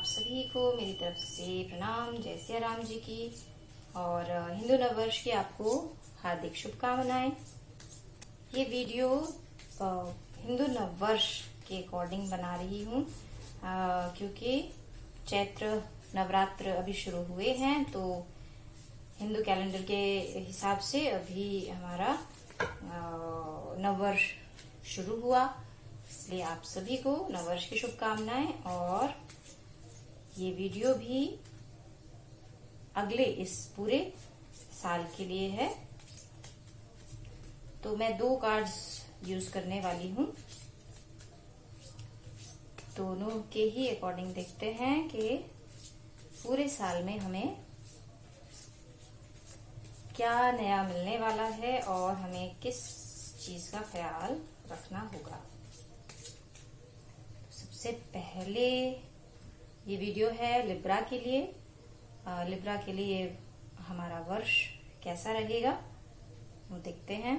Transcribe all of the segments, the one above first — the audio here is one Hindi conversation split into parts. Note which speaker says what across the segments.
Speaker 1: आप सभी को मेरी तरफ से प्रणाम। जय सिया राम जी की और हिंदू नववर्ष की आपको हार्दिक शुभकामनाएं। ये वीडियो हिंदू नववर्ष के अकॉर्डिंग बना रही हूँ क्योंकि चैत्र नवरात्र अभी शुरू हुए हैं, तो हिंदू कैलेंडर के हिसाब से अभी हमारा नववर्ष शुरू हुआ, इसलिए आप सभी को नववर्ष की शुभकामनाएं। और ये वीडियो भी अगले इस पूरे साल के लिए है, तो मैं 2 कार्ड्स यूज करने वाली हूँ। दोनों के ही अकॉर्डिंग देखते हैं कि पूरे साल में हमें क्या नया मिलने वाला है और हमें किस चीज का ख्याल रखना होगा। सबसे पहले ये वीडियो है लिब्रा के लिए। लिब्रा के लिए हमारा वर्ष कैसा रहेगा वो देखते हैं।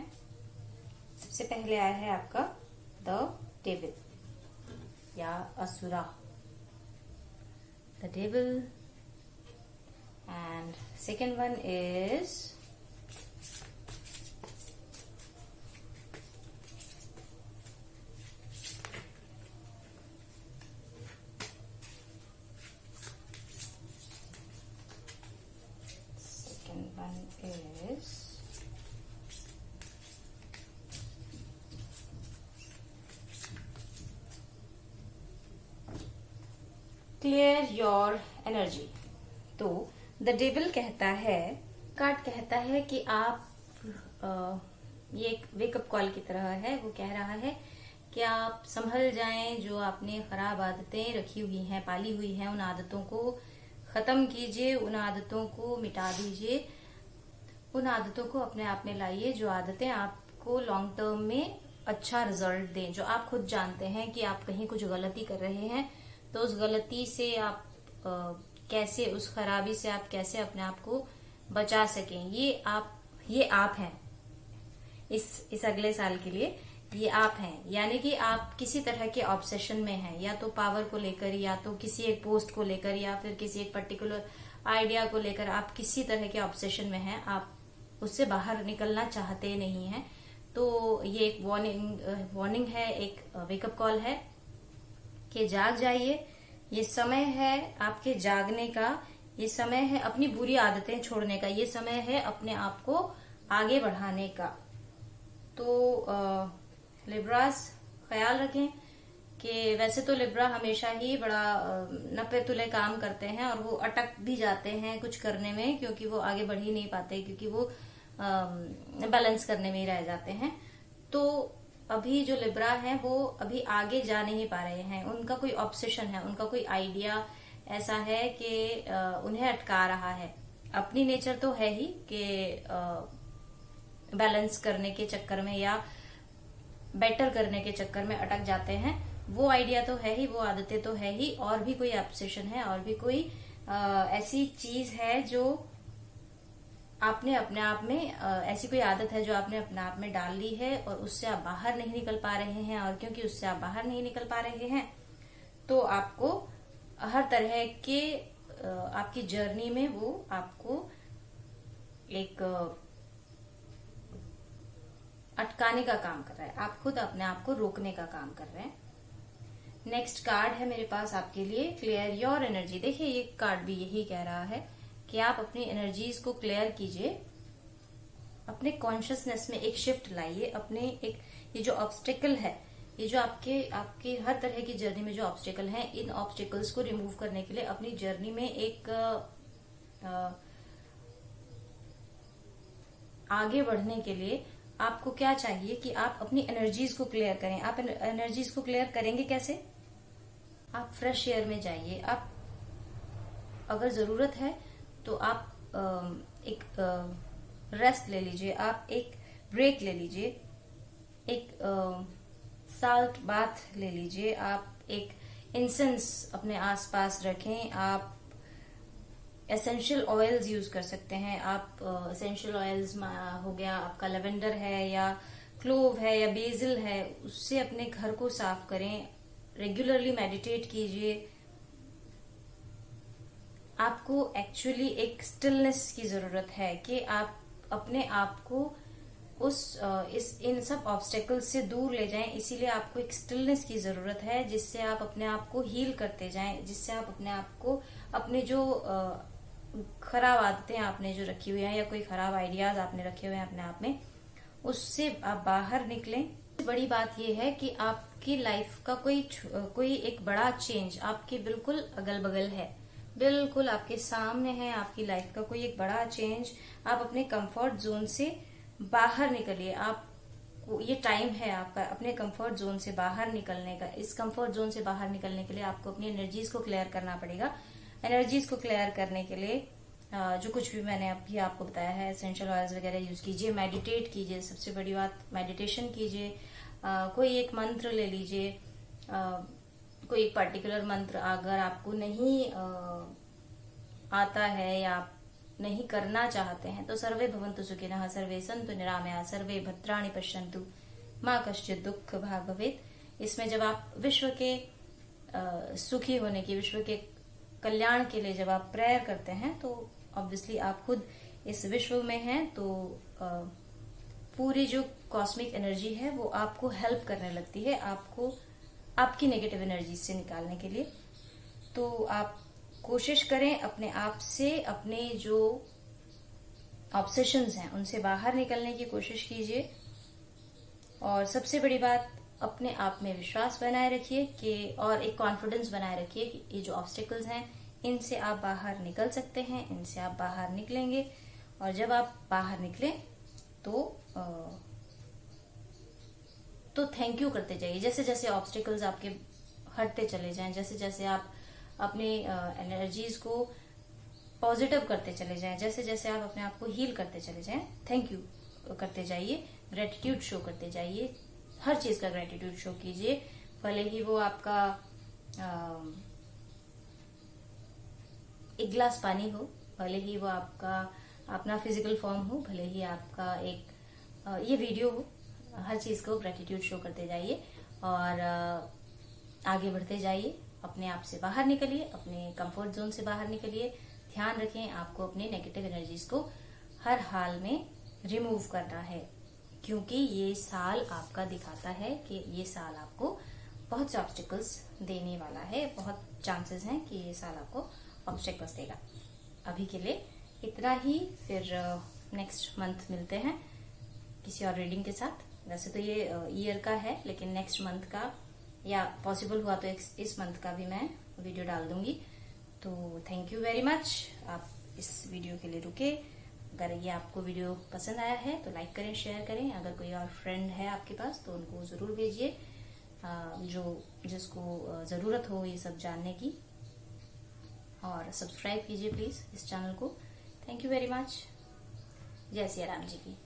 Speaker 1: सबसे पहले आया है आपका द डेविल या asura, the devil. And second one is clear your energy. तो द डेविल कहता है, कार्ड कहता है कि आप ये एक वेकअप कॉल की तरह है। वो कह रहा है कि आप संभल जाएं, जो आपने खराब आदतें रखी हुई हैं, पाली हुई हैं, उन आदतों को खत्म कीजिए, उन आदतों को मिटा दीजिए, उन आदतों को अपने आप में लाइए जो आदतें आपको लॉन्ग टर्म में अच्छा रिजल्ट दें। जो आप खुद जानते हैं कि आप कहीं कुछ गलती कर रहे हैं, तो उस गलती से आप कैसे, उस खराबी से आप कैसे अपने आप को बचा सकें। ये आप हैं इस अगले साल के लिए। ये आप हैं, यानी कि आप किसी तरह के ऑब्सेशन में हैं, या तो पावर को लेकर, या तो किसी एक पोस्ट को लेकर, या फिर किसी एक पर्टिकुलर आइडिया को लेकर आप किसी तरह के ऑब्सेशन में हैं। आप उससे बाहर निकलना चाहते नहीं हैं। तो ये एक वार्निंग है, एक वेकअप कॉल है कि जाग जाइए। ये समय है आपके जागने का, ये समय है अपनी बुरी आदतें छोड़ने का, ये समय है अपने आप को आगे बढ़ाने का। तो लिब्रास ख्याल रखें कि वैसे तो लिब्रा हमेशा ही बड़ा नपे तुले काम करते हैं और वो अटक भी जाते हैं कुछ करने में, क्योंकि वो आगे बढ़ ही नहीं पाते, क्योंकि वो बैलेंस करने में ही रह जाते हैं। तो अभी जो लिब्रा हैं वो अभी आगे जा नहीं पा रहे हैं। उनका कोई ऑब्सेशन है, उनका कोई आइडिया ऐसा है कि उन्हें अटका रहा है। अपनी नेचर तो है ही कि बैलेंस करने के चक्कर में या बेटर करने के चक्कर में अटक जाते हैं। वो आइडिया तो है ही, वो आदतें तो है ही, और भी कोई ऑब्सेशन है, और भी कोई ऐसी चीज है जो आपने अपने आप में ऐसी कोई आदत है जो आपने अपने आप में डाल ली है और उससे आप बाहर नहीं निकल पा रहे हैं। और क्योंकि उससे आप बाहर नहीं निकल पा रहे हैं, तो आपको हर तरह के आपकी जर्नी में वो आपको एक अटकाने का काम कर रहा है। आप खुद अपने आप को रोकने का काम कर रहे हैं। नेक्स्ट कार्ड है मेरे पास आपके लिए, क्लियर योर एनर्जी। देखिए ये कार्ड भी यही कह रहा है कि आप अपनी एनर्जीज को क्लियर कीजिए, अपने कॉन्शियसनेस में एक शिफ्ट लाइए। अपने एक ये जो ऑब्स्टेकल है, ये जो आपके हर तरह की जर्नी में जो ऑब्स्टेकल हैं, इन ऑब्स्टेकल्स को रिमूव करने के लिए अपनी जर्नी में एक आगे बढ़ने के लिए आपको क्या चाहिए कि आप अपनी एनर्जीज को क्लियर करें। आप एनर्जीज को क्लियर करेंगे कैसे? आप फ्रेश एयर में जाइए। आप अगर जरूरत है तो आप एक रेस्ट ले लीजिए, आप एक ब्रेक ले लीजिए, एक साल्ट बाथ ले लीजिए, आप एक इंसेंस अपने आसपास रखें। आप एसेंशियल ऑयल्स यूज कर सकते हैं। आप एसेंशियल ऑयल्स हो गया आपका लेवेंडर है, या क्लोव है, या बेसिल है, उससे अपने घर को साफ करें। रेगुलरली मेडिटेट कीजिए, आपको एक्चुअली एक स्टिलनेस की जरूरत है कि आप अपने आप को इन सब ऑब्स्टेकल्स से दूर ले जाएं। इसीलिए आपको एक स्टिलनेस की जरूरत है, जिससे आप अपने आप को हील करते जाएं, जिससे आप अपने आप को अपने जो खराब आदतें आपने जो रखी हुई हैं या कोई खराब आइडियाज आपने रखे हुए हैं अपने आप में, उससे आप बाहर निकलें। बड़ी बात यह है कि आपकी लाइफ का कोई एक बड़ा चेंज आपके बिल्कुल अगल बगल है, बिल्कुल आपके सामने है। आपकी लाइफ का कोई एक बड़ा चेंज, आप अपने कंफर्ट जोन से बाहर निकलिए। आप ये टाइम है आपका अपने कंफर्ट जोन से बाहर निकलने का। इस कंफर्ट जोन से बाहर निकलने के लिए आपको अपनी एनर्जीज को क्लियर करना पड़ेगा। एनर्जीज को क्लियर करने के लिए जो कुछ भी मैंने अभी आपको बताया है, एसेंशियल ऑयल्स वगैरह यूज कीजिए, मेडिटेट कीजिए। सबसे बड़ी बात, मेडिटेशन कीजिए। कोई एक मंत्र ले लीजिए, कोई एक पर्टिकुलर मंत्र अगर आपको नहीं आता है या आप नहीं करना चाहते हैं तो सर्वे भवन्तु सुखिनः, सर्वे सन्तु निरामयाः, सर्वे भद्राणि पश्यन्तु माँ कश्चित् दुःख भाग् भवेत्। इसमें जब आप विश्व के सुखी होने की, विश्व के कल्याण के लिए जब आप प्रेयर करते हैं तो ऑब्वियसली आप खुद इस विश्व में हैं, तो पूरी जो कॉस्मिक एनर्जी है वो आपको हेल्प करने लगती है, आपको आपकी नेगेटिव एनर्जी से निकालने के लिए। तो आप कोशिश करें अपने आप से, अपने जो ऑब्सेशंस हैं उनसे बाहर निकलने की कोशिश कीजिए। और सबसे बड़ी बात, अपने आप में विश्वास बनाए रखिए कि और एक कॉन्फिडेंस बनाए रखिए कि ये जो ऑब्स्टेकल्स हैं इनसे आप बाहर निकल सकते हैं, इनसे आप बाहर निकलेंगे। और जब आप बाहर निकलें तो थैंक यू करते जाइए। जैसे जैसे ऑब्स्टेकल्स आपके हटते चले जाएं, जैसे जैसे आप अपने एनर्जीज को पॉजिटिव करते चले जाएं, जैसे जैसे आप अपने आप को हील करते चले जाएं, थैंक यू करते जाइए, ग्रेटिट्यूड शो करते जाइए। हर चीज का ग्रेटिट्यूड शो कीजिए, भले ही वो आपका एक गिलास पानी हो, भले ही वो आपका अपना फिजिकल फॉर्म हो, भले ही आपका एक ये वीडियो हो, हर चीज को ग्रेटिट्यूड शो करते जाइए और आगे बढ़ते जाइए। अपने आप से बाहर निकलिए, अपने कंफर्ट जोन से बाहर निकलिए। ध्यान रखें, आपको अपनी नेगेटिव एनर्जीज को हर हाल में रिमूव करना है, क्योंकि ये साल आपका दिखाता है कि ये साल आपको बहुत से ऑब्स्टिकल्स देने वाला है। बहुत चांसेस हैं कि ये साल आपको ऑब्स्टिकल्स देगा। अभी के लिए इतना ही, फिर नेक्स्ट मंथ मिलते हैं किसी और रीडिंग के साथ। वैसे तो ये ईयर का है, लेकिन नेक्स्ट मंथ का या पॉसिबल हुआ तो इस मंथ का भी मैं वीडियो डाल दूंगी। तो थैंक यू वेरी मच, आप इस वीडियो के लिए रुके। अगर ये आपको वीडियो पसंद आया है तो लाइक करें, शेयर करें। अगर कोई और फ्रेंड है आपके पास तो उनको जरूर भेजिए, जिसको जरूरत हो ये सब जानने की। और सब्सक्राइब कीजिए प्लीज इस चैनल को। Thank you very much. जय सिया राम जी की।